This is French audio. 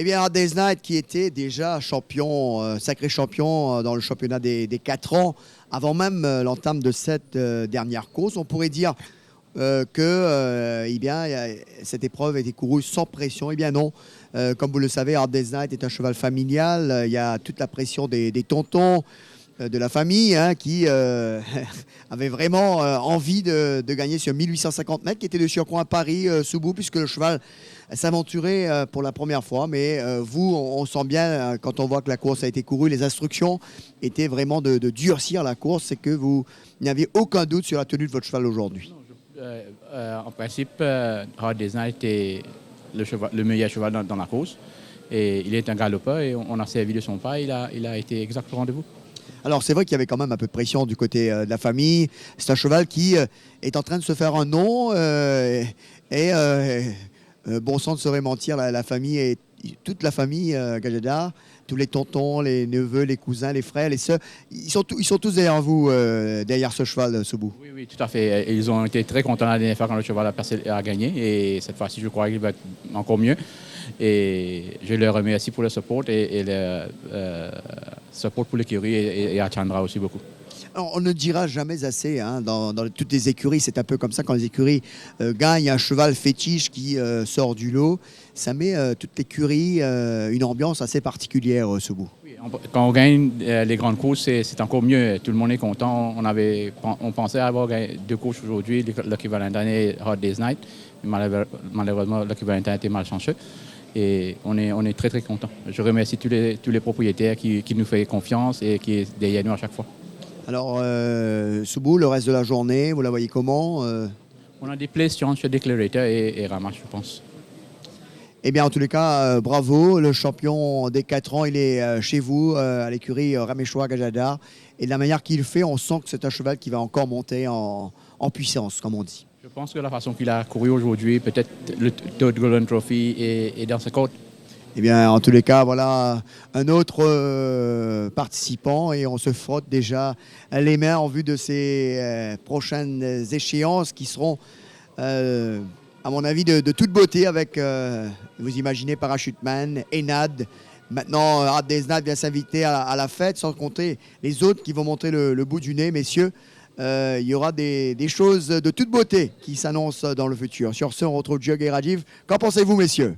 Eh bien, Hard Day's Night qui était déjà champion, sacré champion dans le championnat des 4 ans, avant même l'entame de cette dernière course. On pourrait dire que eh bien, cette épreuve a été courue sans pression. Eh bien non, comme vous le savez, Hard Day's Night est un cheval familial. Il y a toute la pression des tontons, de la famille, hein, qui avait vraiment envie de gagner sur 1850 mètres, qui était le surcroît à Paris, Soubou, puisque le cheval s'aventurait pour la première fois. Mais vous, on sent bien, quand on voit que la course a été courue, les instructions étaient vraiment de durcir la course et que vous n'aviez aucun doute sur la tenue de votre cheval aujourd'hui. En principe, Hard Day's Night était le meilleur cheval dans la course. Et il est un galopeur et on a servi de son pas. Il a été exact au rendez-vous. Alors c'est vrai qu'il y avait quand même un peu de pression du côté de la famille. C'est un cheval qui est en train de se faire un nom et bon sang de saurait mentir, la famille et toute la famille Gajada, tous les tontons, les neveux, les cousins, les frères, les sœurs, ils sont tous derrière vous, derrière ce cheval, Soubou. Oui, tout à fait. Ils ont été très contents la dernière fois quand le cheval a gagné et cette fois-ci, je crois qu'il va être encore mieux. Et je leur remercie pour le support et le support pour l'écurie et à Chandra aussi beaucoup. Alors, on ne dira jamais assez, hein, dans toutes les écuries, c'est un peu comme ça, quand les écuries gagnent un cheval fétiche qui sort du lot, ça met toute l'écurie une ambiance assez particulière, Soubou. Oui, quand on gagne les grandes courses, c'est encore mieux. Tout le monde est content. On pensait avoir gagné 2 courses aujourd'hui, Lucky Valentine et Hard Day's Night. Malheureusement, Lucky Valentine était malchanceux. Et on est très très content. Je remercie tous les propriétaires qui nous font confiance et qui est derrière nous à chaque fois. Alors, Soubou, le reste de la journée, vous la voyez comment On a des places sur Declarator et Ramache, je pense. Eh bien, en tous les cas, bravo. Le champion des 4 ans, il est chez vous, à l'écurie Raméchois Gajada. Et de la manière qu'il fait, on sent que c'est un cheval qui va encore monter en puissance, comme on dit. Je pense que la façon qu'il a couru aujourd'hui, peut-être le Todd Golden Trophy est dans sa côte. Eh bien, en tous les cas, voilà un autre participant et on se frotte déjà les mains en vue de ces prochaines échéances qui seront, à mon avis, de toute beauté avec, vous imaginez, Parachuteman, Enad. Maintenant, Hard Day's Night vient s'inviter à la fête, sans compter les autres qui vont montrer le bout du nez, messieurs. Il y aura des choses de toute beauté qui s'annoncent dans le futur. Sur ce, on retrouve Jug et Rajiv. Qu'en pensez-vous, messieurs ?